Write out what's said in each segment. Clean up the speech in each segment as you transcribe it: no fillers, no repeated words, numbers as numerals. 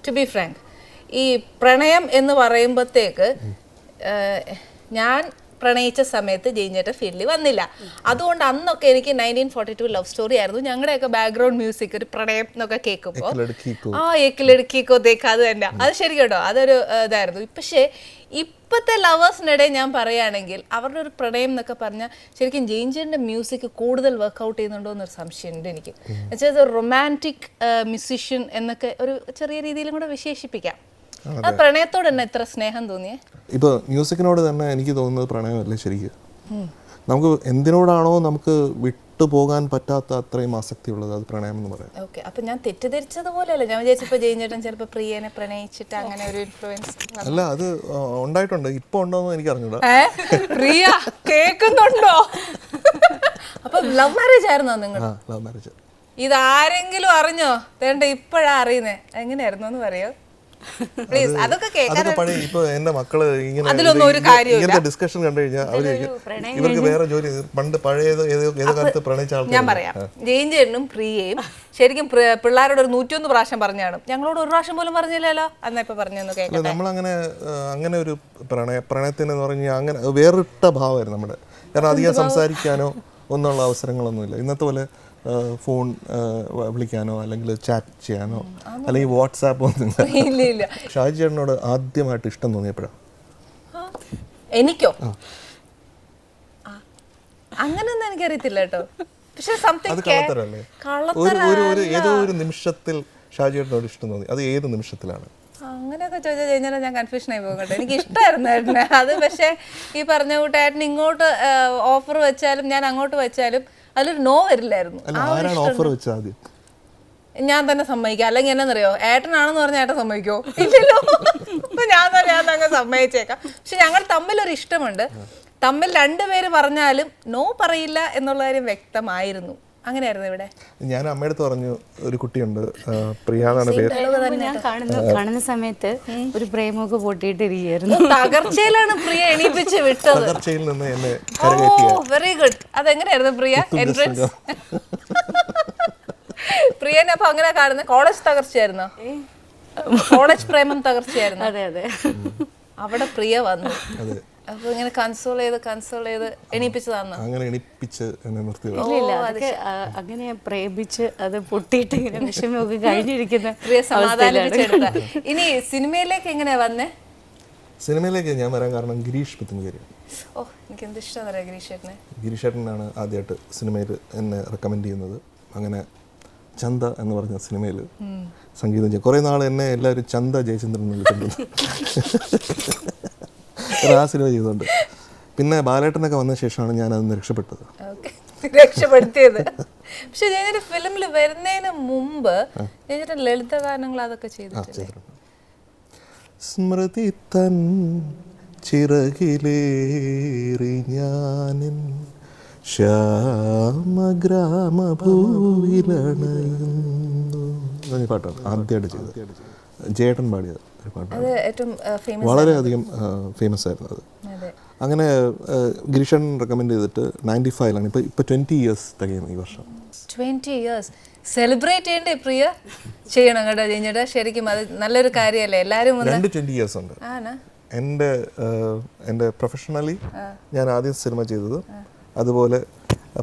To be frank, ഈ പ്രണയം എന്ന് പറയുമ്പോഴത്തേക്ക് ഞാൻ പ്രണയിച്ച സമയത്ത് ജയിഞ്ഞേട്ട ഫീൽഡിൽ വന്നില്ല. അതുകൊണ്ട് അന്നൊക്കെ എനിക്ക് 1942 ലവ് സ്റ്റോറി ആയിരുന്നു. ഞങ്ങളുടെയൊക്കെ ബാക്ക്ഗ്രൗണ്ട് മ്യൂസിക് ഒരു പ്രണയം എന്നൊക്കെ കേൾക്കുമ്പോൾ ഏക്കിലെടുക്കിക്കോ തേക്ക് അത് തന്നെ, അത് ശരി കേട്ടോ, അതൊരു ഇതായിരുന്നു. പക്ഷേ ഇപ്പോഴത്തെ ലവേഴ്സിനിടെ ഞാൻ പറയുകയാണെങ്കിൽ അവരുടെ ഒരു പ്രണയം എന്നൊക്കെ പറഞ്ഞാൽ ശരിക്കും ജയിഞ്ചേട്ടൻ്റെ മ്യൂസിക് കൂടുതൽ വർക്കൗട്ട് ചെയ്യുന്നുണ്ടോ എന്നൊരു സംശയമുണ്ട് എനിക്ക്. എന്നുവെച്ചാൽ റൊമാൻറ്റിക് മ്യൂസിഷ്യൻ എന്നൊക്കെ ഒരു ചെറിയ രീതിയിലും കൂടെ വിശേഷിപ്പിക്കാം. ആ പ്രണയത്തോട് തന്നെ എത്ര സ്നേഹം തോന്നിയേ? ഇപ്പോൾ മ്യൂസിക്കിനോട് തന്നെ എനിക്ക് തോന്നുന്നത് പ്രണയമല്ലേ ശരിക്കും. നമുക്ക് എന്തിനോടാണോ നമുക്ക് വിട്ടുപോകാൻ പറ്റാത്ത അത്രയും ആസക്തി ഉള്ളത് അത് പ്രണയം എന്ന് പറയാം. ഓക്കെ, അപ്പൊ ഞാൻ തെറ്റിദ്ധരിച്ചതുപോലെയല്ല. ഞാൻ വിചാരിച്ചപ്പോൾ ജയിഞ്ചേട്ടൻ ചിലപ്പോൾ പ്രിയനെ പ്രണയിച്ചിട്ട് അങ്ങനെ ഒരു ഇൻഫ്ലുവൻസ്. അല്ല, അത് ഉണ്ടായിട്ടുണ്ട്. ഇപ്പൊ ഉണ്ടോന്ന് എനിക്ക് അറിഞ്ഞൂടാ. പ്രിയ കേൾക്കുന്നുണ്ടോ? അപ്പൊ ലവ് മാരേജ് ആയിരുന്നോ നിങ്ങൾ? Love marriage. ഇതാരെങ്കിലും അറിഞ്ഞോ? വേണ്ട, ഇപ്പോഴാ അറിയുന്നേ. എങ്ങനെയായിരുന്നു എന്ന് പറയോ പ്ലീസ്? അതൊക്കെ കേൾക്കാൻ ഇപ്പൊ എന്റെ മക്കള് ഇങ്ങനെ ഡിസ്കഷൻ കണ്ടു കഴിഞ്ഞാൽ അവര് ഇവർക്ക് വേറെ ജോലി, പണ്ട് പഴയത് ഏതോ കാലത്ത് പ്രണയിച്ച ആൾക്കാർ. ഞാൻ പറയാം, ജയിഞ്ചേട്ടനും പ്രിയയും ശരിക്കും പിള്ളേരോട് ഒരു 101 പ്രാവശ്യം പറഞ്ഞാണ്. ഞങ്ങളോട് ഒരു പ്രാവശ്യം പോലും പറഞ്ഞില്ലല്ലോ. എന്നാ ഇപ്പൊ പറഞ്ഞു കേൾക്കാം. നമ്മളങ്ങനെ അങ്ങനെ ഒരു പ്രണയത്തിന് എന്ന് പറഞ്ഞാൽ അങ്ങനെ വേറിട്ട ഭാവമായിരുന്നു നമ്മുടെ. കാരണം അധികം സംസാരിക്കാനോ ഒന്നുള്ള അവസരങ്ങളൊന്നുമില്ല. ഇന്നത്തെ പോലെ ഫോൺ വിളിക്കാനോ അല്ലെങ്കിൽ ചാറ്റ് ചെയ്യാനോ അല്ലെങ്കിൽ വാട്സാപ്പ് ഒന്നും ഇല്ല. ഷാജി ചേട്ടനോട് ആദ്യമായിട്ട് ഇഷ്ടം തോന്നിയപ്പോഴാണ്? എനിക്കോ അങ്ങനൊന്നും എനിക്കറിയത്തില്ല കേട്ടോ. പക്ഷെ അത് കള്ളത്തരല്ലേ? ഏതോ ഒരു നിമിഷത്തിൽ ഷാജി ചേട്ടനോട് ഇഷ്ടം തോന്നി. അത് ഏത് നിമിഷത്തിലാണ്? അങ്ങനെയൊക്കെ ചോദിച്ചാൽ കഴിഞ്ഞാൽ ഞാൻ കൺഫ്യൂഷൻ ആയി പോകും കേട്ടോ. എനിക്ക് ഇഷ്ടമായിരുന്നു ഏട്ടനെ അത്. പക്ഷേ ഈ പറഞ്ഞ കൂട്ട് ഏട്ടൻ ഇങ്ങോട്ട് ഓഫർ വെച്ചാലും ഞാൻ അങ്ങോട്ട് വെച്ചാലും അതിലൊരു നോ വരില്ലായിരുന്നു. ഞാൻ തന്നെ സമ്മതിക്കാം. അല്ലെങ്കിൽ എന്നാന്നറിയോ, ഏട്ടനാണെന്ന് പറഞ്ഞാൽ ഏട്ടൻ സമ്മതിക്കോ? ഇല്ലല്ലോ. ഞാൻ അങ്ങ് സമ്മതിച്ചേക്കാം. പക്ഷെ ഞങ്ങൾ തമ്മിലൊരു ഇഷ്ടമുണ്ട്. തമ്മിൽ രണ്ടുപേര് പറഞ്ഞാലും നോ പറയില്ല എന്നുള്ള കാര്യം വ്യക്തമായിരുന്നു. അങ്ങനെയായിരുന്നു ഇവിടെ. ഞാൻ അമ്മയടുത്ത് പറഞ്ഞു ഒരു കുട്ടിയുണ്ട്, പ്രിയാന്നാണ് പേര്. ഞാൻ കാണുന്ന സമയത്ത് ഒരു പ്രേമമൊക്കെ പൊട്ടിയിട്ടിരിക്കുകയായിരുന്നു. തകർച്ചയിലാണ് പ്രിയ എണീപ്പിച്ച് വിട്ടത്. തകർച്ചയിൽ നിന്ന് എന്നെ വെരി ഗുഡ്. അതെങ്ങനെയായിരുന്നു പ്രിയ എൻട്രൻസ്? പ്രിയനെ അപ്പൊ അങ്ങനെ കാണുന്നത് കോളേജ് തകർച്ചയായിരുന്നോ? കോളേജ് പ്രേമം തകർച്ചയായിരുന്നു. അതെ അതെ. അവിടെ പ്രിയ വന്നു. അപ്പൊ ഇങ്ങനെ കൺസോൾ ചെയ്ത് എണീപ്പിച്ചതാണോ? അങ്ങനെ എണീപ്പിച്ച് എന്നെ നിർത്തി. ഇല്ല, അതൊക്കെ അങ്ങനെ പ്രേമിച്ച് അത് പൊട്ടിയിട്ട് ഇങ്ങനെ വിഷമമൊക്കെ കഴിഞ്ഞിരിക്കുന്ന പ്രിയ സമാധാനിപ്പിച്ചെടുത്ത. ഇനി സിനിമയിലേക്ക് എങ്ങനെയാ വന്നേ? സിനിമയിലേക്ക് ഞാൻ വരാൻ കാരണം ഗിരീഷ് പുത്തൻകേരി. ഓ, എനിക്ക് എന്ത് ഇഷ്ടം അറിയാം ഗിരീഷ് ചേട്ടനെ. ഗിരീഷ് ചേട്ടനാണ് ആദ്യമായിട്ട് സിനിമയിൽ എന്നെ റെക്കമെൻഡ് ചെയ്യുന്നത്. അങ്ങനെ ചന്ത എന്ന് പറഞ്ഞ സിനിമയിൽ സംഗീതം ചെയ്യും. കുറേ നാൾ എന്നെ എല്ലാവരും ചന്ത ജയചന്ദ്രൻ എന്ന് വിളിച്ചിട്ടുണ്ട്. ആ സിനിമ ചെയ്തുകൊണ്ട് പിന്നെ ബാലേട്ടനൊക്കെ വന്ന ശേഷമാണ് ഞാൻ അതൊന്ന് രക്ഷപ്പെടുത്തിയത്. പക്ഷെ ഞാൻ ഫിലിമിൽ വരുന്നതിന് മുമ്പ് ലളിതഗാനങ്ങൾ അതൊക്കെ ചെയ്തിട്ടുണ്ട്. സ്മൃതി തൻ ചിറകിലേറി ഞാനിൻ ശ്യാമഗ്രാമഭൂവിലണയുന്നു. പാട്ടാണ് ആദ്യമായിട്ട് ചെയ്തത്. ജേട്ടൻ പാടിയത് ഒരു പാട്ടാണ്. വളരെയധികം ഫേമസ് ആയിരുന്നു അത്. അങ്ങനെ ഗിരീഷൻ റെക്കമെൻഡ് ചെയ്തിട്ട് 95ലാണ്. ഇപ്പൊ 20 ഇയേഴ്സ് തികയുന്നു ഈ വർഷം. 20 ഇയേഴ്സ് സെലിബ്രേറ്റ് ചെയ്യണ്ടേ പ്രിയ? ചെയ്യണം കേട്ടോ ചേട്ടാ. ശരിക്കും അത് നല്ലൊരു കാര്യമല്ലേ? എല്ലാവരും 20 ഇയേഴ്സ് ഉണ്ട്. എൻ്റെ പ്രൊഫഷണലി ഞാൻ ആദ്യം സിനിമ ചെയ്തത്, അതുപോലെ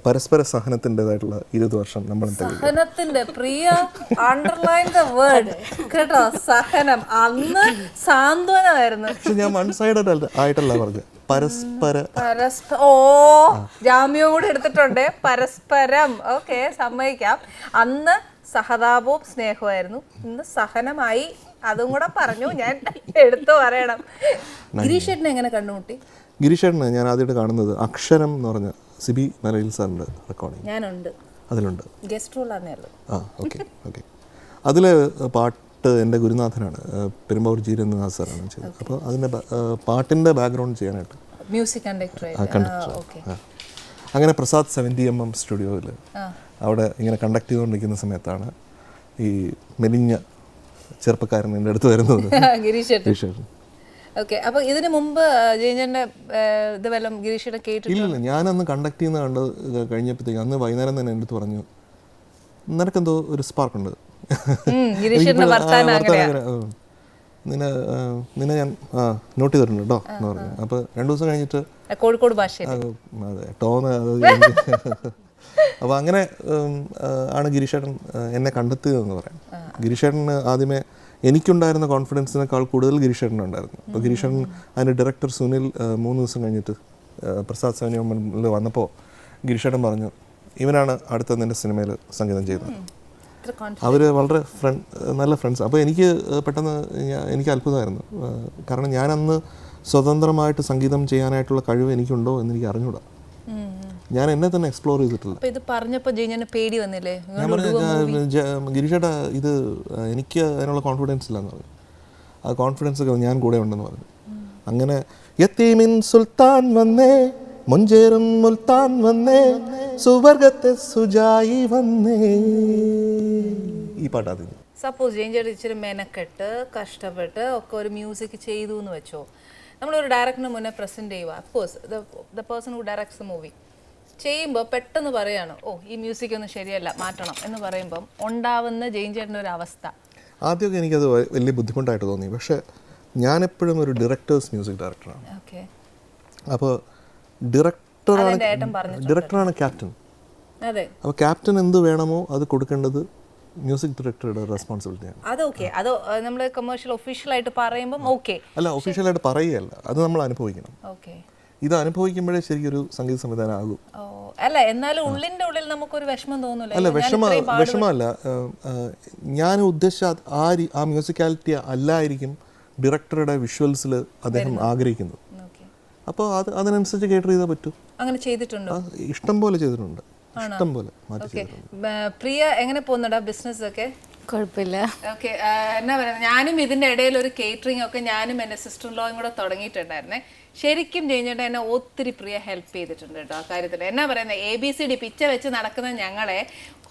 പരസ്പര സഹനത്തിൻ്റെതായിട്ടുള്ള 20 വർഷം നമ്മൾ സഹനത്തിന്റെ പ്രിയ അണ്ടർലൈൻ ദ വേർഡ് കേട്ടോ. സഹനം അന്ന് സാന്ത്വനമായിരുന്നു. പക്ഷെ ഞാൻ വൺ സൈഡഡ് ആയിട്ടല്ല പറഞ്ഞത്, പരസ്പര. ഓ, ജാമ്യവും കൂടെ എടുത്തിട്ടുണ്ട്. പരസ്പരം. ഓക്കെ, സമ്മതിക്കാം. അന്ന് സഹതാപവും സ്നേഹമായിരുന്നു, ഇന്ന് സഹനമായി. അതും കൂടെ പറഞ്ഞു, ഞാൻ എടുത്തു പറയണം. ഗിരീഷ് ചേട്ടനെ എങ്ങനെ കണ്ടുമുട്ടി? ഗിരീഷ് ചേട്ടനെ ഞാൻ ആദ്യമായിട്ട് കാണുന്നത് അക്ഷരം എന്ന് പറഞ്ഞ സിബി മലയിൽ സാറിൻ്റെ റെക്കോർഡിങ്. ഞാനുണ്ട്, അതിലുണ്ട്. ഗസ്റ്റ് റോൾ ആണല്ലോ. ഓക്കെ. അതിൽ പാട്ട് എൻ്റെ ഗുരുനാഥനാണ്, പെരുമ്പാവൂർ ജീരനാഥ് സാറാണ് ചെയ്തത്. അപ്പോൾ അതിൻ്റെ പാട്ടിൻ്റെ ബാക്ക്ഗ്രൗണ്ട് ചെയ്യാനായിട്ട് മ്യൂസിക് കണ്ടക്ടർ. അങ്ങനെ പ്രസാദ് 70mm സ്റ്റുഡിയോയിൽ അവിടെ ഇങ്ങനെ കണ്ടക്ട് ചെയ്തുകൊണ്ടിരിക്കുന്ന സമയത്താണ് ഈ മെലിഞ്ഞ ചെറുപ്പക്കാരൻ എൻ്റെ അടുത്ത് വരുന്നത്. ഗിരീഷ് ചേട്ടൻ. ഓക്കെ, അപ്പോൾ ഇതിന് മുമ്പ് ജയചന്ദ്രൻ്റെ ഇത് വല്ലതും ഗിരീഷിനെ കേട്ടിട്ടില്ല? ഇല്ല, ഞാനന്ന് കണ്ടക്ട് ചെയ്യുന്ന കഴിഞ്ഞപ്പോഴത്തേക്ക് അന്ന് വൈകുന്നേരം തന്നെ എൻ്റെ അടുത്ത് പറഞ്ഞു, നിനക്കെന്തോ ഒരു സ്പാർക്കുണ്ട്, ഗിരീഷേട്ടൻ്റെ വർത്താനം അങ്ങനെയാ. നിന്നെ ഞാൻ നോട്ട് ചെയ്തിട്ടുണ്ട് കേട്ടോ എന്ന് പറഞ്ഞു. അപ്പോൾ 2 ദിവസം കഴിഞ്ഞിട്ട് കോഴിക്കോട് ഭാഷയിൽ അതെ ടോന്ന് അപ്പോൾ അങ്ങനെ ആണ് ഗിരീഷേട്ടൻ എന്നെ കണ്ടെത്തിയതെന്ന് പറയാം. ഗിരീഷേട്ടന് ആദ്യമേ എനിക്കുണ്ടായിരുന്ന കോൺഫിഡൻസിനേക്കാൾ കൂടുതൽ ഗിരീഷേട്ടനുണ്ടായിരുന്നു. അപ്പോൾ ഗിരീഷേട്ടൻ അതിൻ്റെ ഡയറക്ടർ സുനിൽ 3 ദിവസം കഴിഞ്ഞിട്ട് പ്രസാദ് സൈനിയിൽ വന്നപ്പോൾ ഗിരീഷേട്ടൻ പറഞ്ഞു, ഇവനാണ് അടുത്ത നിൻ്റെ സിനിമയിൽ സംഗീതം ചെയ്യുന്നത്. അവർ വളരെ നല്ല ഫ്രണ്ട്സ്. അപ്പോൾ എനിക്ക് പെട്ടെന്ന് എനിക്ക് അത്ഭുതമായിരുന്നു. കാരണം ഞാൻ അന്ന് സ്വതന്ത്രമായിട്ട് സംഗീതം ചെയ്യാനായിട്ടുള്ള കഴിവ് എനിക്കുണ്ടോ എന്ന് എനിക്ക് അറിഞ്ഞൂടാ. ഞാൻ എന്നെ തന്നെ എക്സ്പ്ലോർ ചെയ്തിട്ടില്ല. ഇത് പറഞ്ഞപ്പോൾ ജയിഞ്ഞന് പേടി വന്നില്ലേ? ഞാൻ പറഞ്ഞു, ഗിരീഷേട്ടാ ഇത് എനിക്ക് അതിനുള്ള കോൺഫിഡൻസ് ഇല്ലെന്ന് പറഞ്ഞു. ആ കോൺഫിഡൻസ് ഒക്കെ ഞാൻ കൂടെ ഉണ്ടെന്ന് പറഞ്ഞു. അങ്ങനെ യത്തീമിൻ സുൽത്താൻ വന്നേ, മുഞ്ചേറും മുൽത്താൻ വന്നേ, സുവർഗത്തെ സുജായി വന്നേ, ഈ പാട്ടാ. സപ്പോസ് ജയിൻ ഇച്ചിരി മെനക്കെട്ട് കഷ്ടപ്പെട്ട് ഒക്കെ ഒരു മ്യൂസിക് ചെയ്തു എന്ന് വെച്ചോ, നമ്മളൊരു ഡയറക്ടറിന് മുന്നേ പ്രസൻറ്റ് ചെയ്യുക. Of course the person who directs the movie ചെയ്യുമ്പോൾ പെട്ടെന്ന് പറയാണ്, ഓ ഈ മ്യൂസിക് ഒന്നും ശരിയല്ല, മാറ്റണം എന്ന് പറയുമ്പം ഉണ്ടാവുന്ന ജയിൻ ചേട്ടൻ്റെ ഒരു അവസ്ഥ. ആദ്യമൊക്കെ എനിക്കത് വലിയ ബുദ്ധിമുട്ടായിട്ട് തോന്നി. പക്ഷേ ഞാനെപ്പോഴും ഒരു ഡയറക്ടേഴ്സ് മ്യൂസിക് ഡയറക്ടറാണ്. ഓക്കെ. അപ്പോൾ ഡയറക്ടറാണ് ക്യാപ്റ്റൻ. അതെ. അപ്പോൾ ക്യാപ്റ്റൻ എന്ത് വേണമോ അത് കൊടുക്കേണ്ടത് മ്യൂസിക് ഡയറക്ടറുടെ റെസ്പോൺസിബിലിറ്റിയാണ്. അതൊക്കെ അത് നമ്മൾ കമേഴ്ഷ്യൽ ഒഫീഷ്യലായിട്ട് പറയുമ്പം ഓക്കെ അല്ല, ഒഫീഷ്യലായിട്ട് പറയുകയല്ല, അത് നമ്മൾ അനുഭവിക്കണം. ഓക്കെ. ഇത് അനുഭവിക്കുമ്പോഴേ ശരിക്കൊരു സംഗീത സംവിധാനം ആകും. അല്ല, എന്നാലും ഉള്ളിൻ്റെ ഉള്ളിൽ നമുക്കൊരു വിഷമം തോന്നില്ല. അല്ല, വിഷമമല്ല. ഞാൻ ഉദ്ദേശിച്ച ആ മ്യൂസിക്കാലിറ്റി അല്ലായിരിക്കും ഡയറക്ടറുടെ വിഷ്വൽസിൽ അദ്ദേഹം ആഗ്രഹിക്കുന്നത്. അപ്പോൾ അതിനനുസരിച്ച് കേട്ടർ ചെയ്താൽ പറ്റൂ. അങ്ങനെ ചെയ്തിട്ടുണ്ടോ? ഇഷ്ടം പോലെ ചെയ്തിട്ടുണ്ട്, ഇഷ്ടം പോലെ മാറ്റി ചെയ്തിട്ടുണ്ട്. പ്രിയ എങ്ങനെ പോകുന്നുണ്ടോ ബിസിനസ് ഒക്കെ? കുഴപ്പമില്ല. ഓക്കെ. എന്നാ പറയുക, ഞാനും ഇതിൻ്റെ ഇടയിൽ ഒരു കേറ്ററിംഗ് ഒക്കെ ഞാനും എൻ്റെ സിസ്റ്റർ ലോയും കൂടെ തുടങ്ങിയിട്ടുണ്ടായിരുന്നേ. ശരിക്കും ജയിഞ്ഞേട്ടാ എന്നെ ഒത്തിരി പ്രിയ ഹെൽപ്പ് ചെയ്തിട്ടുണ്ട് കേട്ടോ ആ കാര്യത്തിൽ. എന്നാ പറയുന്നത്, ABCD പിച്ച വെച്ച് നടക്കുന്ന ഞങ്ങളെ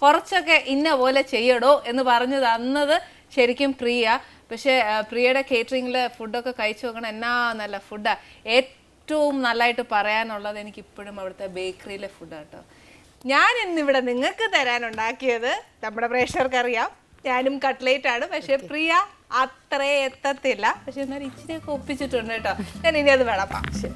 കുറച്ചൊക്കെ ഇന്ന പോലെ ചെയ്യടോ എന്ന് പറഞ്ഞു തന്നത് ശരിക്കും പ്രിയ. പക്ഷേ പ്രിയയുടെ കേറ്ററിങ്ങിൽ ഫുഡൊക്കെ കഴിച്ചു നോക്കണം, എന്നാ നല്ല ഫുഡാണ്. ഏറ്റവും നല്ലതായിട്ട് പറയാനുള്ളത് എനിക്ക് ഇപ്പോഴും അവിടുത്തെ ബേക്കറിയിലെ ഫുഡാണ് കേട്ടോ. ഞാൻ ഇന്നിവിടെ നിങ്ങൾക്ക് തരാനുണ്ടാക്കിയത് നമ്മുടെ പ്രേക്ഷകർക്ക് അറിയാം, ഞാനും കട്ട്ലേറ്റ് ആണ്. പക്ഷെ പ്രിയ അത്രേ എത്തത്തില്ല, പക്ഷെ എന്നാലും ഇച്ചിരിയൊക്കെ ഒപ്പിച്ചിട്ടുണ്ട് കേട്ടോ. ഞാൻ ഇനി അത് വേണം. ശരി.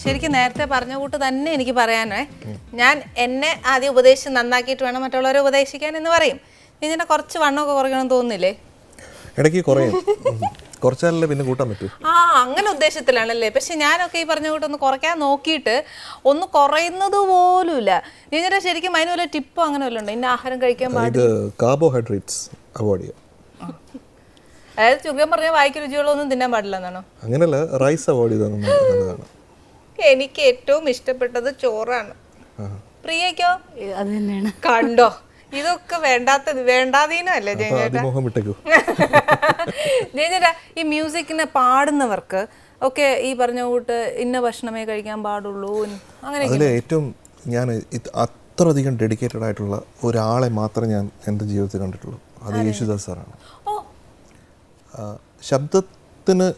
ശരിക്കും നേരത്തെ പറഞ്ഞ കൂട്ട് തന്നെ എനിക്ക് പറയാനേ, ഞാൻ എന്നെ ആദ്യം ഉപദേശിച്ച് നന്നാക്കിയിട്ട് വേണം മറ്റുള്ളവരെ ഉപദേശിക്കാൻ എന്ന് പറയും. ഇതിൻ്റെ കുറച്ച് വണ്ണമൊക്കെ കുറയ്ക്കണം തോന്നുന്നില്ലേ? ഇടയ്ക്ക് കുറയും, കുറച്ചാലല്ലേ പിന്നെ കൂട്ടാൻ പറ്റൂ. അങ്ങനെ ഉദ്ദേശത്തിലാണല്ലേ. പക്ഷെ ഞാനൊക്കെ ഈ പറഞ്ഞ കൂട്ടൊന്ന് കുറയ്ക്കാൻ നോക്കിയിട്ട് ഒന്ന് കുറയുന്നത് പോലുമില്ല. ഇതിൻ്റെ ശരിക്കും അതിന് വല്ല ടിപ്പോ അങ്ങനെ വല്ല ഉണ്ടോ? ഇന്ന ആഹാരം കഴിക്കാൻ പാടില്ല, കാർബോഹൈഡ്രേറ്റ്സ് അവോയ്ഡ് ചെയ്യാം. അതായത് ചുരുക്കം പറഞ്ഞാൽ വായിക്ക് രുചികളൊന്നും തിന്നാൻ പാടില്ല എന്നാണോ? അങ്ങനെയല്ല, റൈസ് അവോയ്ഡ് ചെയ്താൽ നല്ലതാണ്. എനിക്ക് ഏറ്റവും ഇഷ്ടപ്പെട്ടത് ചോറാണ്. പ്രിയക്കോ? അത് തന്നെയാണ്. കണ്ടോ, ഇതൊക്കെ വേണ്ടാതീനല്ലേ ജയചേട്ടാ. ജയചേട്ടാ, ഈ മ്യൂസിക്കിനെ പാടുന്നവർക്ക് ഒക്കെ ഈ പറഞ്ഞ കൂട്ട് ഇന്ന ഭക്ഷണമേ കഴിക്കാൻ പാടുള്ളൂ അങ്ങനെ? അതിൽ ഏറ്റവും ഞാൻ അത്രയധികം ഡെഡിക്കേറ്റഡ് ആയിട്ടുള്ള ഒരാളെ മാത്രമേ ഞാൻ എൻ്റെ ജീവിതത്തിൽ കണ്ടിട്ടുള്ളൂ. അത് യേശുദാസ് സാറാണ്. ശബ്ദത്തിന്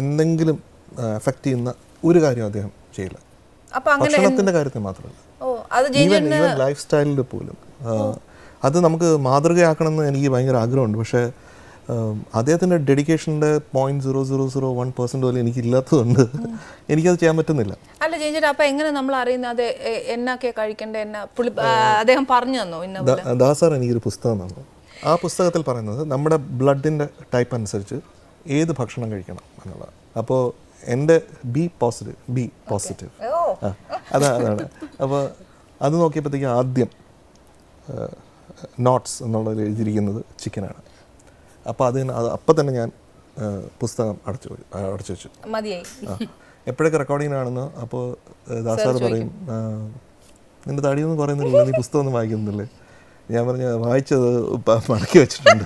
എന്തെങ്കിലും എഫക്റ്റ് ചെയ്യുന്ന ഒരു കാര്യം അദ്ദേഹം ചെയ്യില്ല. ഭക്ഷണത്തിൻ്റെ കാര്യത്തിൽ മാത്രമല്ല, ഈവൻ ലൈഫ് സ്റ്റൈലിൽ പോലും. അത് നമുക്ക് മാതൃകയാക്കണമെന്ന് എനിക്ക് ഭയങ്കര ആഗ്രഹമുണ്ട്. പക്ഷേ അദ്ദേഹത്തിൻ്റെ ഡെഡിക്കേഷൻ്റെ 0.0001% പോലും എനിക്കില്ലാത്തതുകൊണ്ട് എനിക്കത് ചെയ്യാൻ പറ്റുന്നില്ല. അല്ല ജയിച്ചേട്ടാ, അപ്പം എങ്ങനെ നമ്മൾ അറിയുന്നത് അത് എന്നൊക്കെ കഴിക്കേണ്ടത്? അദ്ദേഹം പറഞ്ഞു തന്നോ? ദാസാർ എനിക്കൊരു പുസ്തകം തന്നു. ആ പുസ്തകത്തിൽ പറയുന്നത് നമ്മുടെ ബ്ലഡിൻ്റെ ടൈപ്പ് അനുസരിച്ച് ഏത് ഭക്ഷണം കഴിക്കണം എന്നുള്ളത്. അപ്പോൾ എൻ്റെ ബി പോസിറ്റീവ് അതാണ്. അപ്പോൾ അത് നോക്കിയപ്പോഴത്തേക്കും ആദ്യം നോട്ട്സ് എന്നുള്ളത് എഴുതിയിരിക്കുന്നത് ചിക്കനാണ്. അപ്പോൾ അപ്പം തന്നെ ഞാൻ പുസ്തകം അടച്ചു വെച്ചു. എപ്പോഴൊക്കെ റെക്കോർഡിങ്ങിനാണെന്നോ അപ്പോൾ ദാസാർ പറയും, നിൻ്റെ തടിയൊന്നും പറയുന്നില്ല, നീ പുസ്തകമൊന്നും വായിക്കുന്നില്ലേ? ഞാൻ പറഞ്ഞ വായിച്ചത് മടക്കി വെച്ചിട്ടുണ്ട്.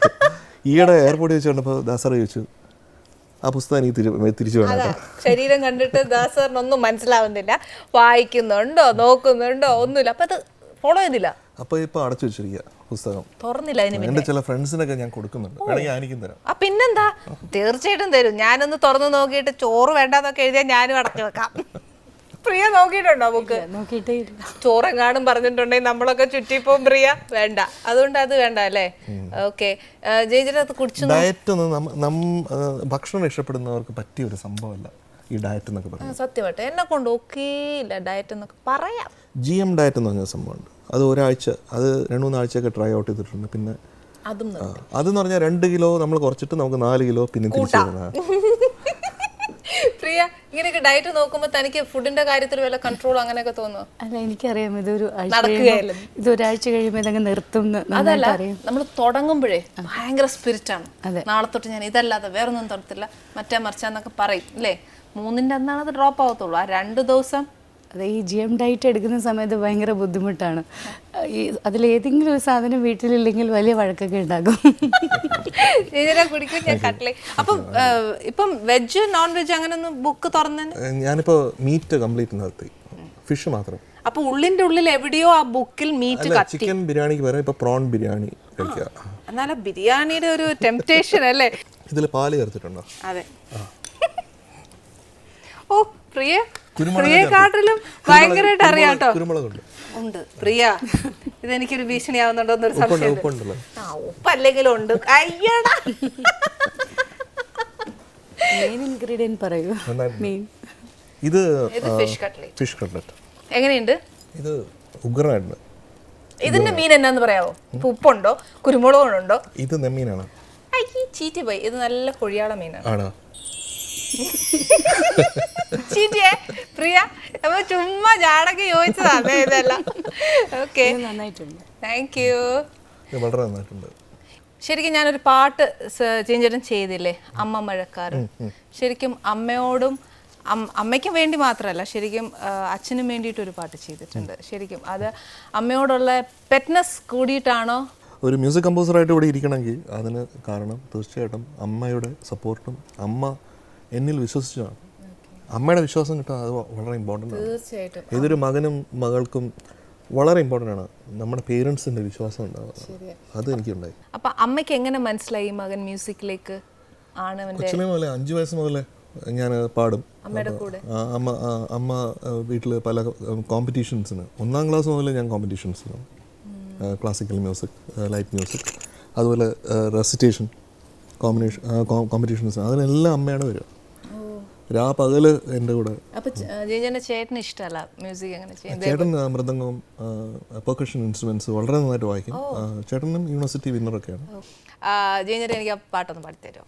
ഈയിടെ എയർപോർട്ടിൽ വെച്ച് കണ്ടപ്പോൾ ദാസാർ ചോദിച്ചു, ആ പുസ്തകം എനിക്ക് തിരിച്ചു വേണം. ശരീരം കണ്ടിട്ട് ദാസാറിനൊന്നും മനസ്സിലാവുന്നില്ല, വായിക്കുന്നുണ്ടോ നോക്കുന്നുണ്ടോ ഒന്നുമില്ല. അപ്പം അത് ഫോളോ ചെയ്തില്ല. അപ്പോൾ ഇപ്പോൾ അടച്ചു വെച്ചിരിക്കുക പുസ്തകം. തുറന്നില്ല അതിന്. എൻ്റെ ചില ഫ്രണ്ട്സിനൊക്കെ ഞാൻ കൊടുക്കുന്നുണ്ട്, വേണമെങ്കിൽ എനിക്കും തരാം. ആ പിന്നെന്താ, തീർച്ചയായിട്ടും തരും. ഞാനൊന്ന് തുറന്നു നോക്കിയിട്ട് ചോറ് വേണ്ടാന്നൊക്കെ എഴുതിയാൽ ഞാനും അടച്ചു വെക്കാം. പ്രിയ നോക്കിയിട്ടുണ്ടോ ബുക്ക്? നോക്കിയിട്ടേ ഇല്ല. ചോറെങ്ങാനും പറഞ്ഞിട്ടുണ്ടെങ്കിൽ നമ്മളൊക്കെ ചുറ്റിപ്പോവും. പ്രിയ വേണ്ട, അതുകൊണ്ട് അത് വേണ്ട അല്ലേ? ഓക്കെ, ജയിച്ചിട്ട് കുടിച്ചു. ഡയറ്റ് ഒന്നും ഭക്ഷണം ഇഷ്ടപ്പെടുന്നവർക്ക് പറ്റിയ ഒരു സംഭവമല്ല ഈ ഡയറ്റ് എന്നൊക്കെ പറയുന്നത്. സത്യമായിട്ട് എന്നെ കൊണ്ട് ഒക്കെയില്ല ഡയറ്റ് എന്നൊക്കെ പറയാം. GM ഡയറ്റ് എന്ന് പറഞ്ഞ സംഭവമുണ്ട്. അത് ഒരാഴ്ച, അത് 2-3 ആഴ്ചയൊക്കെ ട്രൈ ഔട്ട് ചെയ്തിട്ടുണ്ട്. പിന്നെ അതും അതെന്ന് പറഞ്ഞാൽ 2 കിലോ നമ്മൾ കുറച്ചിട്ട് നമുക്ക് 4 കിലോ പിന്നെ തിരിച്ചു. പ്രിയ, ഇങ്ങനെയൊക്കെ ഡയറ്റ് നോക്കുമ്പോൾ തനിക്ക് ഫുഡിന്റെ കാര്യത്തിൽ വല്ല കൺട്രോൾ അങ്ങനെയൊക്കെ തോന്നുന്നു? അല്ല, എനിക്കറിയാം നടക്കുകയല്ലേ. ഇതൊരാഴ്ച കഴിയുമ്പോൾ ഇതങ്ങ് നിർത്തും. അതല്ല, നമ്മൾ തുടങ്ങുമ്പോഴേ ഭയങ്കര സ്പിരിറ്റ് ആണ്. അതെ. നാളെ തൊട്ട് ഞാൻ ഇതല്ലാതെ വേറൊന്നും തൊടത്തില്ല, മറ്റേ മറിച്ചാന്നൊക്കെ പറയും അല്ലേ? 3ന്റെ അന്നാണ് അത് ഡ്രോപ്പ് ആവത്തുള്ളൂ. ആ 2 ദിവസം അതെ, ഈ GM ഡയറ്റ് എടുക്കുന്ന സമയത്ത് ഭയങ്കര ബുദ്ധിമുട്ടാണ്. അതിലേതെങ്കിലും ഒരു സാധനം വീട്ടിലില്ലെങ്കിൽ വലിയ വഴക്കൊക്കെ ഉണ്ടാകും. കുടിക്കും ഞാൻ കട്ട്ലേ. അപ്പം ഇപ്പം വെജ് നോൺ വെജ് അങ്ങനെ ഒന്ന് ബുക്ക് തുറന്നു? ഞാനിപ്പോൾ മീറ്റ് കംപ്ലീറ്റ് നിർത്തി, ഫിഷ് മാത്രം. അപ്പൊ ഉള്ളിന്റെ ഉള്ളിൽ എവിടെയോ ആ ബുക്കിൽ മീറ്റ് കത്തി. ചിക്കൻ ബിരിയാണിക്ക് പകരം ഇപ്പൊ പ്രോൺ ബിരിയാണി കഴിക്കുക. എന്നാലും ബിരിയാണിയുടെ ഒരു ടെംപ്റ്റേഷൻ അല്ലേ? ഇതിൽ പാല് ചേർത്തിട്ടുണ്ടോ? അതെ. ഓ പ്രിയ, പ്രിയക്കാട്ടിലും ഭയങ്കരമായിട്ട് അറിയാട്ടോ. കുരുമുളകുണ്ട് ഉണ്ട് പ്രിയ. ഇതെനിക്കൊരു ഭീഷണിയാവുന്നുണ്ടോ എന്നൊരു സംശയം. ഉപ്പുണ്ടല്ലോ. ഉപ്പല്ലെങ്കിലും ഉണ്ട്. അയ്യടാ, മെയിൻ ഇൻഗ്രീഡിയന്റ് പറയൂ. ഇത് ഫിഷ് കട്ട്ലേറ്റ്. ഫിഷ് കട്ട്ലറ്റ് എങ്ങനെയുണ്ട്? ഇത് ഉഗ്രനായിട്ടുണ്ട്. ഇതിന്റെ മീൻ എന്നാന്ന് പറയാവോ? ഇപ്പൊ ഉപ്പുണ്ടോ കുരുമുളകുണ്ടോ? ഇത് നെമ്മീനാണ്. ചീറ്റി പോയി. ഇത് നല്ല കൊഴിയാള മീനാണ്. ആണോ? ചീറ്റിയേ പ്രിയ, അപ്പൊ ചുമ്മാ ജാടക്ക് ചോദിച്ചതാണേ ഇതെല്ലാം. ഓക്കെ, നന്നായിട്ടുണ്ട്. Thank you. വളരെ നന്നായിട്ടുണ്ട്. ശരിക്കും ഞാനൊരു പാട്ട് ചേഞ്ചേട്ടൻ ചെയ്തില്ലേ, അമ്മ മഴക്കാറ്. ശരിക്കും അമ്മയോടും അമ്മയ്ക്കും വേണ്ടി മാത്രമല്ല, ശരിക്കും അച്ഛനും വേണ്ടിയിട്ടൊരു പാട്ട് ചെയ്തിട്ടുണ്ട്. ശരിക്കും അത് അമ്മയോടുള്ള പെറ്റ്നസ് കൂടിയിട്ടാണോ? ഒരു മ്യൂസിക് കമ്പോസറായിട്ട് ഇവിടെ ഇരിക്കണമെങ്കിൽ അതിന് കാരണം തീർച്ചയായിട്ടും അമ്മയുടെ സപ്പോർട്ടും അമ്മ എന്നിൽ വിശ്വസിച്ചതാണ്. അമ്മയുടെ വിശ്വാസം കിട്ടാൻ അത് വളരെ ഇമ്പോർട്ടൻ്റ് ആണ്. തീർച്ചയായിട്ടും ഏതൊരു മകനും മകൾക്കും വളരെ ഇമ്പോർട്ടൻ്റ് ആണ് നമ്മുടെ പേരൻസിൻ്റെ വിശ്വാസം ഉണ്ടാവുക. അത് എനിക്കുണ്ടായി. അപ്പൊ അമ്മയ്ക്ക് എങ്ങനെ മനസ്സിലായി മകൻ മ്യൂസിക്കിലേക്ക് ആണ്? കൊച്ചിലെ മുതലേ 5 വയസ്സ് മുതലേ ഞാൻ പാടും അമ്മയുടെ കൂടെ. അമ്മ വീട്ടിൽ പല കോമ്പറ്റീഷൻസിന് 1-ാം ക്ലാസ് മുതലേ ഞാൻ കോമ്പറ്റീഷൻസിന്, ക്ലാസിക്കൽ മ്യൂസിക്, ലൈറ്റ് മ്യൂസിക്, അതുപോലെ റെസിറ്റേഷൻ കോമ്പറ്റീഷൻസ്, അതിനെല്ലാം അമ്മയാണ് വരിക. പകല് എൻ്റെ കൂടെ. അപ്പൊ ചേട്ടന് ഇഷ്ടമല്ല മ്യൂസിക് എങ്ങനെ ചെയ്യുന്നത്? ചേട്ടൻ മൃദംഗവും പെർക്കഷൻ ഇൻസ്ട്രുമെന്റ്സ് വളരെ നന്നായിട്ട് വായിക്കും. ചേട്ടനും യൂണിവേഴ്സിറ്റി വിന്നറൊക്കെയാണ്. ചേട്ടൻ എനിക്ക് ആ പാട്ടൊന്ന് പാടിത്തരുമോ?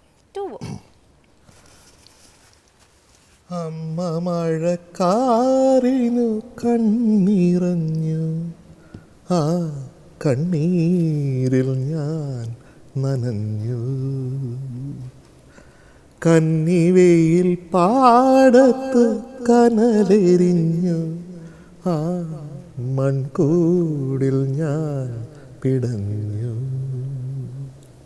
അമ്മ മഴക്കാറിനു കണ്ണീറഞ്ഞു, ആ കണ്ണീരിൽ ഞാൻ നനഞ്ഞു, കന്നിവെയിൽ പാടത്ത് കനലെരിഞ്ഞു, ആ മൺകൂടിൽ ഞാൻ പിടഞ്ഞു.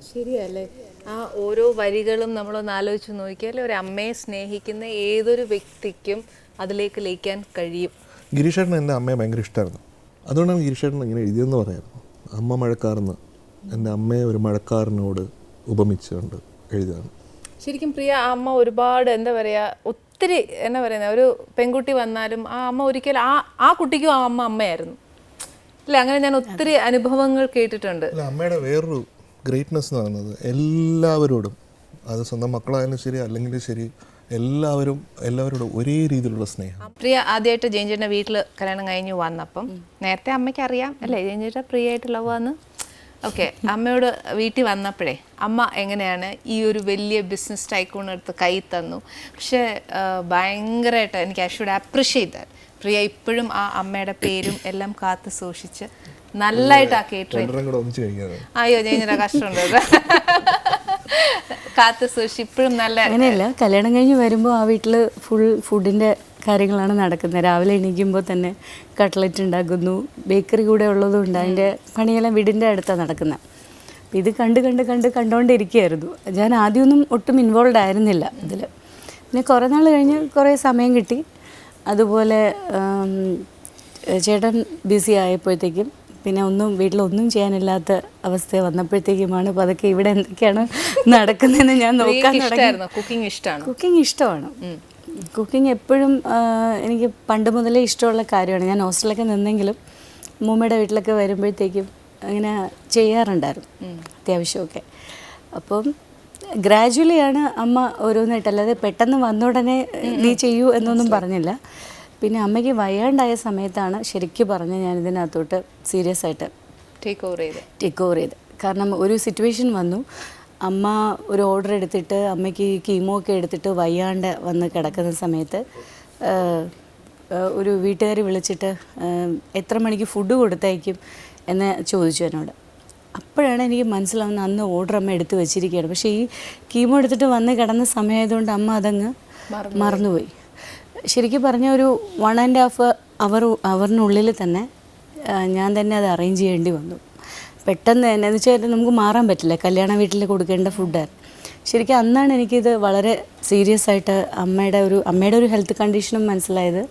ശരിയല്ലേ? ആ ഓരോ വരികളും നമ്മളൊന്ന് ആലോചിച്ച് നോക്കിയാൽ ഒരു അമ്മയെ സ്നേഹിക്കുന്ന ഏതൊരു വ്യക്തിക്കും അതിലേക്ക് ലയിക്കാൻ കഴിയും. ഗിരീഷേട്ടന് എൻ്റെ അമ്മയെ ഭയങ്കര ഇഷ്ടമായിരുന്നു. അതുകൊണ്ടാണ് ഗിരീഷേട്ടൻ ഇങ്ങനെ എഴുതിയെന്ന് പറയായിരുന്നു. അമ്മ മഴക്കാരെന്ന് എൻ്റെ അമ്മയെ ഒരു മഴക്കാരനോട് ഉപമിച്ചുകൊണ്ട് എഴുതിയതാണ്. ശരിക്കും പ്രിയ, ആ അമ്മ ഒരുപാട് എന്താ പറയുക, ഒത്തിരി എന്നാ പറയുന്നത്, ഒരു പെൺകുട്ടി വന്നാലും ആ അമ്മ ഒരിക്കലും ആ കുട്ടിക്കും ആ അമ്മയായിരുന്നു അല്ലേ? അങ്ങനെ ഞാൻ ഒത്തിരി അനുഭവങ്ങൾ കേട്ടിട്ടുണ്ട്. അല്ല, അമ്മയുടെ വേറൊരു ഗ്രേറ്റ്നെസ് എന്ന് പറയുന്നത് എല്ലാവരോടും, അത് സ്വന്തം മക്കളായാലും ശരി അല്ലെങ്കിൽ ശരി, എല്ലാവരോടും ഒരേ രീതിയിലുള്ള സ്നേഹം. പ്രിയ ആദ്യമായിട്ട് ജയിഞ്ചേട്ടൻ്റെ വീട്ടിൽ കല്യാണം കഴിഞ്ഞ് വന്നപ്പം നേരത്തെ അമ്മയ്ക്ക് അറിയാം അല്ലേ ജയിഞ്ചേട്ട പ്രിയ ആയിട്ട് ലവ് വന്ന്? ഓക്കെ, അമ്മയോട് വീട്ടിൽ വന്നപ്പോഴേ അമ്മ എങ്ങനെയാണ് ഈ ഒരു വലിയ ബിസിനസ് ടൈക്കൂണെടുത്ത് കൈ തന്നു. പക്ഷേ ഭയങ്കരമായിട്ട് എനിക്ക് ഐ ഷുഡ് അപ്രിഷ്യേറ്റ് ദാറ്റ്. പ്രിയ ഇപ്പോഴും ആ അമ്മയുടെ പേരും എല്ലാം കാത്തു സൂക്ഷിച്ച് നല്ലതായിട്ട് ആ കേറ്ററിംഗ്, അയ്യോ ജയിഞ്ചേട്ട കഷ്ടമുണ്ട്, കാത്തു സൂക്ഷിച്ച് ഇപ്പോഴും നല്ല. അങ്ങനെയല്ല, കല്യാണം കഴിഞ്ഞ് വരുമ്പോൾ ആ വീട്ടിൽ ഫുൾ ഫുഡിൻ്റെ കാര്യങ്ങളാണ് നടക്കുന്നത്. രാവിലെ എണീക്കുമ്പോൾ തന്നെ കട്ട്ലറ്റ് ഉണ്ടാക്കുന്നു, ബേക്കറി കൂടെ ഉള്ളതുകൊണ്ട് അതിൻ്റെ പണിയെല്ലാം വീടിൻ്റെ അടുത്താണ് നടക്കുന്നത്. അപ്പം ഇത് കണ്ടുകൊണ്ടിരിക്കുകയായിരുന്നു. ഞാൻ ആദ്യമൊന്നും ഒട്ടും ഇൻവോൾവ് ആയിരുന്നില്ല ഇതിൽ. പിന്നെ കുറേ നാൾ കഴിഞ്ഞ് കുറേ സമയം കിട്ടി. അതുപോലെ ചേട്ടൻ ബിസി ആയപ്പോഴത്തേക്കും പിന്നെ വീട്ടിലൊന്നും ചെയ്യാനില്ലാത്ത അവസ്ഥ വന്നപ്പോഴത്തേക്കുമാണ് പതുക്കെ ഇവിടെ എന്തൊക്കെയാണ് നടക്കുന്നതെന്ന് ഞാൻ നോക്കാൻ തുടങ്ങി. കുക്കിംഗ് ഇഷ്ടമാണ്? കുക്കിംഗ് ഇഷ്ടമാണ്. കുക്കിംഗ് എപ്പോഴും എനിക്ക് പണ്ട് മുതലേ ഇഷ്ടമുള്ള കാര്യമാണ്. ഞാൻ ഹോസ്റ്റലൊക്കെ നിന്നെങ്കിലും ഉമ്മയുടെ വീട്ടിലൊക്കെ വരുമ്പോഴത്തേക്കും അങ്ങനെ ചെയ്യാറുണ്ടായിരുന്നു അത്യാവശ്യമൊക്കെ. അപ്പം ഗ്രാജുവലിയാണ് അമ്മ ഓരോന്നായിട്ട്, അല്ലാതെ പെട്ടെന്ന് വന്ന ഉടനെ നീ ചെയ്യൂ എന്നൊന്നും പറഞ്ഞില്ല. പിന്നെ അമ്മയ്ക്ക് വയ്യാണ്ടായ സമയത്താണ് ശരിക്കും പറഞ്ഞ് ഞാൻ ഇതിനകത്തോട്ട് സീരിയസ് ആയിട്ട് ടേക്ക് ഓവർ ചെയ്ത്. കാരണം ഒരു സിറ്റുവേഷൻ വന്നു, അമ്മ ഒരു ഓർഡർ എടുത്തിട്ട് അമ്മയ്ക്ക് കീമോ ഒക്കെ എടുത്തിട്ട് വയ്യാണ്ട് വന്ന് കിടക്കുന്ന സമയത്ത് ഒരു വീട്ടുകാർ വിളിച്ചിട്ട് എത്ര മണിക്ക് ഫുഡ് കൊടുത്തയക്കും എന്ന് ചോദിച്ചു എന്നോട്. അപ്പോഴാണ് എനിക്ക് മനസ്സിലാവുന്നത് അന്ന് ഓർഡർ അമ്മ എടുത്ത് വെച്ചിരിക്കുകയാണ്. പക്ഷേ ഈ കീമോ എടുത്തിട്ട് വന്ന് കിടന്ന സമയമായതുകൊണ്ട് അമ്മ അതങ്ങ് മറന്നുപോയി. ശരിക്കും പറഞ്ഞ ഒരു 1.5 അവറിനുള്ളിൽ തന്നെ ഞാൻ തന്നെ അത് അറേഞ്ച് ചെയ്യേണ്ടി വന്നു. പെട്ടെന്ന് തന്നെ എന്ന് വെച്ചാൽ നമുക്ക് മാറാൻ പറ്റില്ല, കല്യാണ വീട്ടിൽ കൊടുക്കേണ്ട ഫുഡാണ്. ശരിക്കും അന്നാണ് എനിക്കിത് വളരെ സീരിയസ് ആയിട്ട് അമ്മയുടെ ഒരു ഹെൽത്ത് കണ്ടീഷനും മനസ്സിലായത്.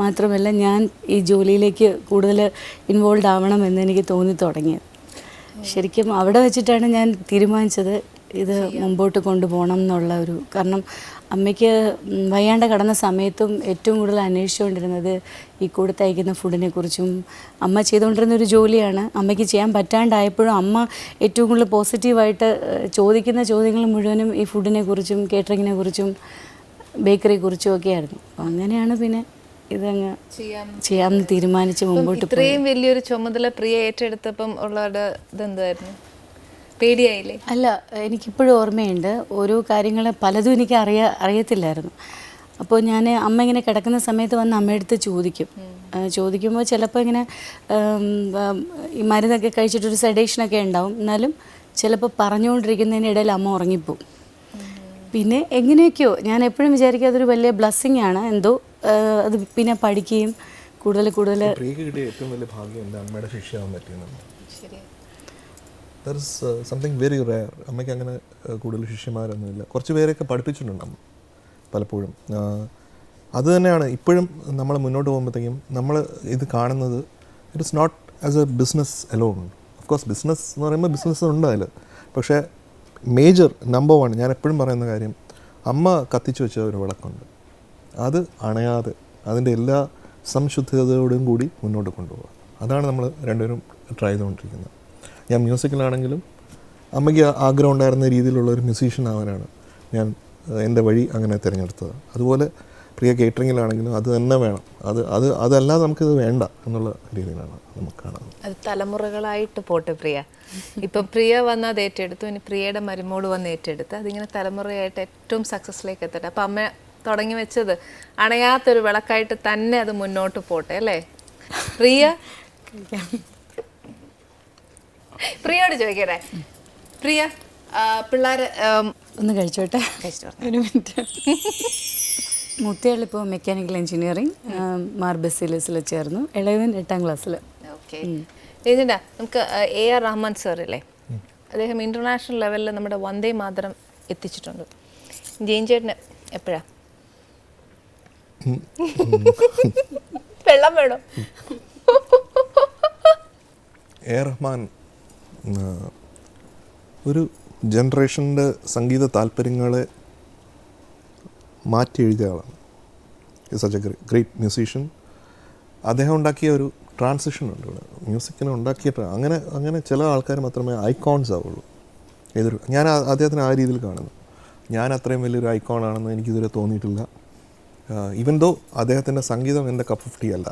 മാത്രമല്ല ഞാൻ ഈ ജോലിയിലേക്ക് കൂടുതൽ ഇൻവോൾവ് ആവണമെന്ന് എനിക്ക് തോന്നി തുടങ്ങിയത്. ശരിക്കും അവിടെ വെച്ചിട്ടാണ് ഞാൻ തീരുമാനിച്ചത് ഇത് മുമ്പോട്ട് കൊണ്ടുപോകണം എന്നുള്ള കാരണം അമ്മയ്ക്ക് വയ്യാണ്ട് കിടന്ന സമയത്തും ഏറ്റവും കൂടുതൽ അന്വേഷിച്ചുകൊണ്ടിരുന്നത് ഈ കൊടുത്തയക്കുന്ന ഫുഡിനെ കുറിച്ചും. അമ്മ ചെയ്തുകൊണ്ടിരുന്ന ഒരു ജോലിയാണ്, അമ്മയ്ക്ക് ചെയ്യാൻ പറ്റാണ്ടായപ്പോഴും അമ്മ ഏറ്റവും കൂടുതൽ പോസിറ്റീവായിട്ട് ചോദിക്കുന്ന ചോദ്യങ്ങൾ മുഴുവനും ഈ ഫുഡിനെ കുറിച്ചും കേറ്ററിങ്ങിനെ കുറിച്ചും ബേക്കറിയെ കുറിച്ചും ഒക്കെ ആയിരുന്നു. അപ്പം അങ്ങനെയാണ് പിന്നെ ഇതങ്ങ് ചെയ്യാമെന്ന് തീരുമാനിച്ച് മുമ്പോട്ട്. ഇത്രയും വലിയൊരു ചുമതല പ്രിയ ഏറ്റെടുത്തപ്പം ഉള്ളവരുടെ ഇതെന്തായിരുന്നു? പേടിയായില്ലേ? അല്ല, എനിക്കിപ്പോഴും ഓർമ്മയുണ്ട്. ഓരോ കാര്യങ്ങൾ പലതും എനിക്ക് അറിയത്തില്ലായിരുന്നു. അപ്പോൾ ഞാൻ അമ്മ ഇങ്ങനെ കിടക്കുന്ന സമയത്ത് വന്ന് അമ്മയടുത്ത് ചോദിക്കുമ്പോൾ ചിലപ്പോൾ ഇങ്ങനെ ഈ മരുന്നൊക്കെ കഴിച്ചിട്ടൊരു സെഡേഷനൊക്കെ ഉണ്ടാവും. എന്നാലും ചിലപ്പോൾ പറഞ്ഞുകൊണ്ടിരിക്കുന്നതിനിടയിൽ അമ്മ ഉറങ്ങിപ്പോവും. പിന്നെ എങ്ങനെയൊക്കെയോ ഞാൻ എപ്പോഴും വിചാരിക്കും അതൊരു വലിയ ബ്ലെസ്സിങ് ആണ് എന്തോ. അത് പിന്നെ പഠിക്കുകയും കൂടുതൽ ഏറ്റവും വലിയ ഭാഗ്യം എൻ്റെ അമ്മയുടെ ശിക്ഷയാവാൻ പറ്റിയെന്നാണ്. There is something very rare. അമ്മയ്ക്ക് അങ്ങനെ കൂടുതൽ ശിഷ്യന്മാരൊന്നുമില്ല. കുറച്ച് പേരെയൊക്കെ പഠിപ്പിച്ചിട്ടുണ്ട് അമ്മ പലപ്പോഴും. അത് തന്നെയാണ് ഇപ്പോഴും നമ്മൾ മുന്നോട്ട് പോകുമ്പോഴത്തേക്കും നമ്മൾ ഇത് കാണുന്നത്. It is not as a business alone. Of course business എന്ന് പറയുമ്പോൾ ബിസിനസ് ഉണ്ട് അതിൽ. പക്ഷേ മേജർ നമ്പർ 1 ഞാൻ എപ്പോഴും പറയുന്ന കാര്യം, അമ്മ കത്തിച്ചു വെച്ച ഒരു വിളക്കുണ്ട്, അത് അണയാതെ അതിൻ്റെ എല്ലാ സംശുദ്ധതയോടും കൂടി മുന്നോട്ട് കൊണ്ടുപോകുക. അതാണ് നമ്മൾ രണ്ടുപേരും ട്രൈ ചെയ്തുകൊണ്ടിരിക്കുന്നത്. ഞാൻ മ്യൂസിക്കിലാണെങ്കിലും അമ്മയ്ക്ക് ആഗ്രഹം ഉണ്ടായിരുന്ന രീതിയിലുള്ള ഒരു മ്യൂസീഷ്യൻ ആവാനാണ് ഞാൻ എൻ്റെ വഴി അങ്ങനെ തിരഞ്ഞെടുത്തത്. അതുപോലെ പ്രിയ കേറ്ററിങ്ങിലാണെങ്കിലും അത് തന്നെ വേണം, അതല്ലാതെ നമുക്കിത് വേണ്ട എന്നുള്ള രീതിയിലാണ് നമുക്ക് കാണുന്നത്. അത് തലമുറകളായിട്ട് പോട്ടെ പ്രിയ. ഇപ്പം പ്രിയ വന്ന് അത് ഏറ്റെടുത്തു, ഇനി പ്രിയയുടെ മരുമോട് വന്ന് ഏറ്റെടുത്ത് അതിങ്ങനെ തലമുറയായിട്ട് ഏറ്റവും സക്സസ്സിലേക്ക് എത്തട്ടെ. അപ്പം അമ്മ തുടങ്ങി വെച്ചത് അണയാത്തൊരു വിളക്കായിട്ട് തന്നെ അത് മുന്നോട്ട് പോട്ടെ അല്ലേ പ്രിയ? പ്രിയോട് ചോദിക്കട്ടെ, പ്രിയ പിള്ളേര് ഒന്ന് കഴിച്ചോട്ടെ? ഒരു മിനിറ്റ്. മൂത്തയാളിപ്പോൾ മെക്കാനിക്കൽ എഞ്ചിനീയറിംഗ് മാർ ബസീലിയസിൽ ചേർന്നു. ഇളയവൻ 8ാം ക്ലാസ്സിൽ. ഓക്കെ. ഏജന്റാ, നമുക്ക് AR റഹ്മാൻ സാറില്ലേ, അദ്ദേഹം ഇന്റർനാഷണൽ ലെവലിൽ നമ്മുടെ വന്ദേ മാതരം എത്തിച്ചിട്ടുണ്ട്. ജെയിൻ ചേട്ടന് എപ്പോഴാ വെള്ളം വേണം? റഹ്മാൻ ഒരു ജനറേഷൻ്റെ സംഗീത താല്പര്യങ്ങളെ മാറ്റി എഴുതിയ ആളാണ്. Such A great musician. അദ്ദേഹം ഉണ്ടാക്കിയ ഒരു ട്രാൻസിഷൻ ഉണ്ട് ഇവിടെ മ്യൂസിക്കിനെ ഉണ്ടാക്കിയിട്ട്. അങ്ങനെ ചില ആൾക്കാർ മാത്രമേ ഐക്കോൺസ് ആവുള്ളൂ. ഞാൻ അദ്ദേഹത്തിന് ആ രീതിയിൽ കാണുന്നു. ഞാൻ അത്രയും വലിയൊരു ഐക്കോണാണെന്ന് എനിക്കിതുവരെ തോന്നിയിട്ടില്ല. ഈവൻ ദോ അദ്ദേഹത്തിൻ്റെ സംഗീതം എൻ്റെ കപ്പ് ഓഫ് ടീ അല്ല.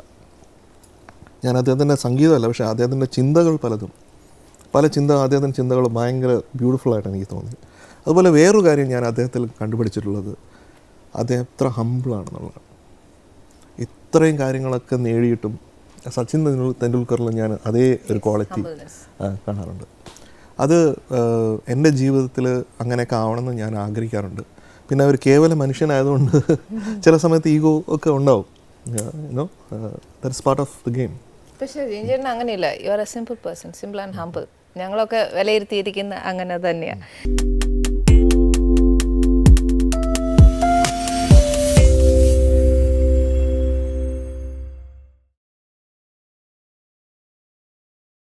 ഞാൻ അദ്ദേഹത്തിൻ്റെ സംഗീതമല്ല, പക്ഷേ അദ്ദേഹത്തിൻ്റെ ചിന്തകൾ അദ്ദേഹത്തിൻ്റെ ചിന്തകൾ ഭയങ്കര ബ്യൂട്ടിഫുള്ളായിട്ട് എനിക്ക് തോന്നി. അതുപോലെ വേറൊരു കാര്യം ഞാൻ അദ്ദേഹത്തിൽ കണ്ടുപിടിച്ചിട്ടുള്ളത്, അദ്ദേഹം എത്ര ഹംബിളാണെന്നുള്ളതാണ്. ഇത്രയും കാര്യങ്ങളൊക്കെ നേടിയിട്ടും സച്ചിൻ തെണ്ടുൽക്കറിൽ ഞാൻ അതേ ഒരു ക്വാളിറ്റി കാണാറുണ്ട്. അത് എൻ്റെ ജീവിതത്തിൽ അങ്ങനെയൊക്കെ ആവണമെന്ന് ഞാൻ ആഗ്രഹിക്കാറുണ്ട്. പിന്നെ അവർ കേവല മനുഷ്യനായതുകൊണ്ട് ചില സമയത്ത് ഈഗോ ഒക്കെ ഉണ്ടാവും. That is part of the game. പക്ഷേ ജെയിൻ അങ്ങനെയില്ല. You are A simple person, simple and humble. ഞങ്ങളൊക്കെ വിലയിരുത്തിയിരിക്കുന്ന അങ്ങനെ തന്നെയാണ്.